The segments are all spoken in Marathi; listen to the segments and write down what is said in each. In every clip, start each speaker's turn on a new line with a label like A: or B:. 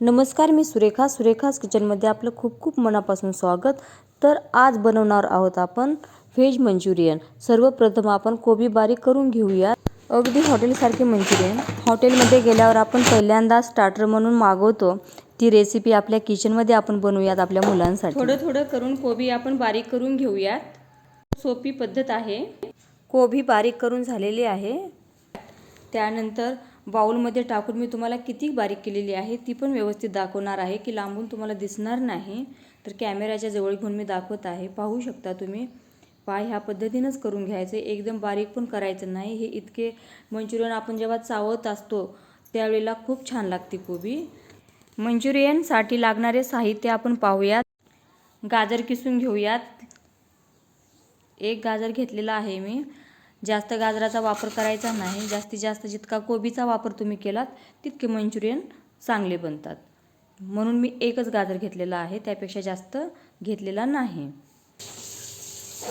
A: नमस्कार, मी सुरेखाच किचनमध्ये आपलं खूप खूप मनापासून स्वागत. तर आज बनवणार आहोत आपण व्हेज मंचुरियन. सर्वप्रथम आपण कोबी बारीक करून घेऊया. अगदी हॉटेलसारखे मंचुरियन. हॉटेलमध्ये गेल्यावर आपण पहिल्यांदा स्टार्टर म्हणून मागवतो, ती रेसिपी आपल्या किचनमध्ये आपण बनवूयात आपल्या मुलांसाठी. थोडं थोडं करून कोबी आपण बारीक करून घेऊयात. सोपी पद्धत आहे. कोबी बारीक करून झालेली आहे. त्यानंतर बाउलमध्ये टाकून मी तुम्हाला किती बारीक केलेली आहे ती पण व्यवस्थित दाखवणार आहे, की लांबून तुम्हाला दिसणार नाही. तर कॅमेऱ्याच्या जवळ घेऊन मी दाखवत आहे. पाहू शकता तुम्ही. ह्या पद्धतीनेच करून घ्यायचे, एकदम बारीक पण करायचं नाही. हे इतके मंचुरियन आपण जेव्हा चावत असतो त्यावेळेला खूप छान लागते कोबी. मंचुरियनसाठी लागणारे साहित्य आपण पाहूयात. गाजर किसून घेऊयात. एक गाजर घेतलेला आहे मी. जास्त गाजराचा वापर करायचा नाही. जास्तीत जास्त जितका कोबीचा वापर तुम्ही केलात तितके मंचुरियन चांगले बनतात, म्हणून मी एकच गाजर घेतलेला आहे, त्यापेक्षा जास्त घेतलेला नाही.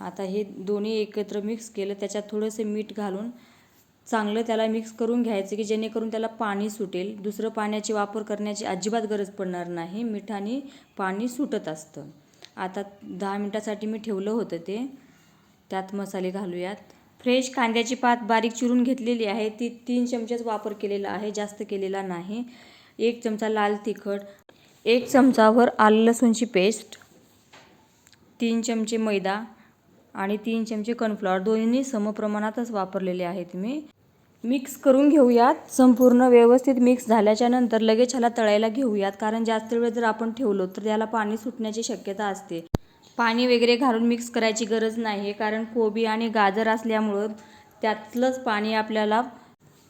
A: आता हे दोन्ही एकत्र मिक्स केलं. त्याच्यात थोडंसं मीठ घालून चांगलं त्याला मिक्स करून घ्यायचं, की जेणेकरून त्याला पाणी सुटेल. दुसरं पाण्याची वापर करण्याची अजिबात गरज पडणार नाही. मिठाने पाणी सुटत असतं. आता 10 मिनिटासाठी मी ठेवलं होतं ते. त्यात मसाले घालूयात. फ्रेश कांद्याची पात बारीक चिरून घेतलेली आहे, ती 3 चमचेच वापर केलेला आहे, जास्त केलेला नाही. 1 चमचा लाल तिखट, 1 चमचाभर आलं लसूणची पेस्ट, 3 चमचे मैदा आणि 3 चमचे कॉर्नफ्लॉवर, दोन्ही समप्रमाणातच वापरलेले आहेत मी. मिक्स करून घेऊयात. संपूर्ण व्यवस्थित मिक्स झाल्याच्या नंतर लगेच ह्याला तळायला घेऊयात, कारण जास्त वेळ जर आपण ठेवलो तर त्याला पाणी सुटण्याची शक्यता असते. पाणी वगैरे घालून मिक्स करायची गरज नाही, कारण कोबी आणि गाजर असल्यामुळं त्यातलंच पाणी आपल्याला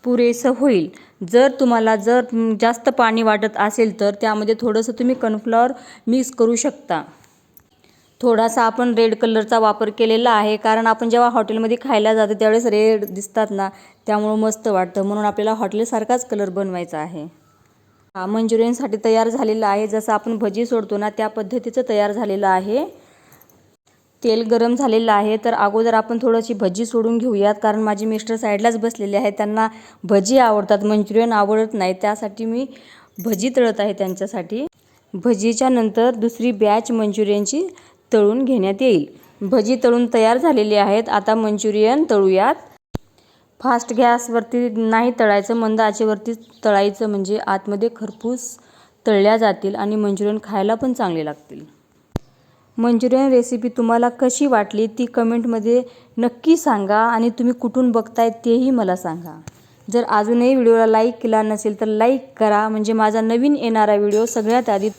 A: पुरेसं होईल. जर तुम्हाला जास्त पाणी वाटत असेल तर त्यामध्ये थोडंसं तुम्ही कॉर्नफ्लॉवर मिक्स करू शकता. थोडासा आपण रेड कलरचा वापर केलेला आहे, कारण आपण जेव्हा हॉटेलमध्ये खायला जातो त्यावेळेस रेड दिसतात ना, त्यामुळं मस्त वाटतं, म्हणून आपल्याला हॉटेलसारखाच कलर बनवायचा आहे. हा मंचुरियनसाठी तयार झालेला आहे. जसं आपण भजी सोडतो ना त्या पद्धतीचं तयार झालेलं आहे. तेल गरम झालेलं आहे. तर अगोदर आपण थोडीशी भजी सोडून घेऊयात, कारण माझे मिस्टर साईडलाच बसलेले आहेत. त्यांना भजी आवडतात, मंचुरियन आवडत नाही. त्यासाठी मी भजी तळत आहे त्यांच्यासाठी. भजीच्या नंतर दुसरी बॅच मंचुरियनची तळून घेण्यात येईल. भजी तळून तयार झालेली आहेत. आता मंचुरियन तळूयात. फास्ट गॅसवरती नाही तळायचं, मंद आचेवरती तळायचं, म्हणजे आतमध्ये खरपूस तळल्या जातील आणि मंचुरियन खायला पण चांगले लागतील. मंचुरियन रेसिपी तुम्हाला कशी वाटली ती कमेंटमध्ये नक्की सांगा, आणि तुम्ही कुठून बघताय तेही मला सांगा. जर अजूनही व्हिडिओला लाईक केला नसेल तर लाईक करा, म्हणजे माझा नवीन येणारा व्हिडिओ सगळ्यात आधी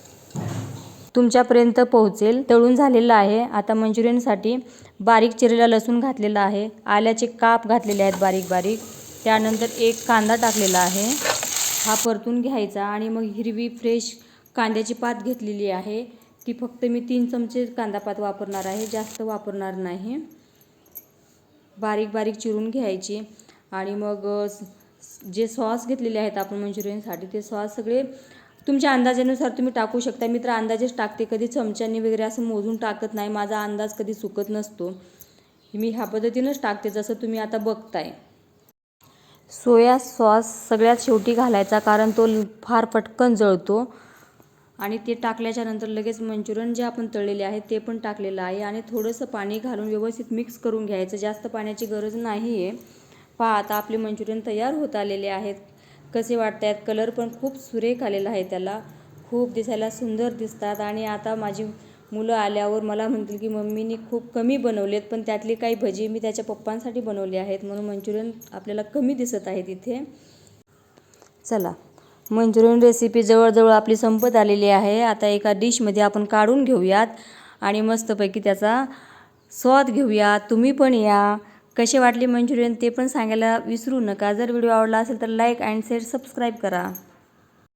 A: तुमच्यापर्यंत पोहोचेल. तळून झालेलं आहे. आता मंचुरियनसाठी बारीक चिरलेला लसूण घातलेला आहे, आल्याचे काप घातलेले आहेत बारीक बारीक. त्यानंतर 1 कांदा टाकलेला आहे. हा परतून घ्यायचा, आणि मग हिरवी फ्रेश कांद्याची पात घेतलेली आहे. ती फक्त मी 3 चमचे कांदापात वापरणार आहे, जास्त वापरणार नाही. बारीक बारीक चिरून घ्यायची. आणि मग जे सॉस घेतलेले आहेत आपण मंचुरियनसाठी, ते सॉस सगळे तुमच्या अंदाजानुसार तुम्ही टाकू शकता. मी तर अंदाजेच टाकते, कधी चमच्यानी वगैरे असं मोजून टाकत नाही. माझा अंदाज कधी चुकत नसतो. मी ह्या पद्धतीनंच टाकते, जसं तुम्ही आता बघताय. सोया सॉस सगळ्यात शेवटी घालायचा, कारण तो फार पटकन जळतो. आणि ते टाकल्याच्या नंतर लगेच मंचुरियन जे आपण तळलेले आहे ते पण टाकलेलं आहे, आणि थोडंसं पाणी घालून व्यवस्थित मिक्स करून घ्यायचं. जास्त पाण्याची गरज नाही आहे. आता आपले मंचुरियन तयार होत आलेले आहेत. कसे वाटत आहेत? कलर पण खूप सुरेख आलेला आहे त्याला, खूप दिसायला सुंदर दिसतात. आणि आता माझी मुलं आल्यावर मला म्हणतील की मम्मीनी खूप कमी बनवलेत, पण त्यातली काही भजी मी त्याच्या पप्पांसाठी बनवली आहेत, म्हणून मंचुरियन आपल्याला कमी दिसत आहेत इथे. चला, मंचुरियन रेसिपी जवळजवळ आपली संपत आलेली आहे. आता एका डिशमध्ये आपण काढून घेऊयात आणि मस्तपैकी त्याचा स्वाद घेऊया. तुम्ही पण या. कसे वाटले मंचुरियन ते पण सांगायला विसरू नका. जर व्हिडिओ आवडला असेल तर लाईक अँड शेअर, सबस्क्राईब करा.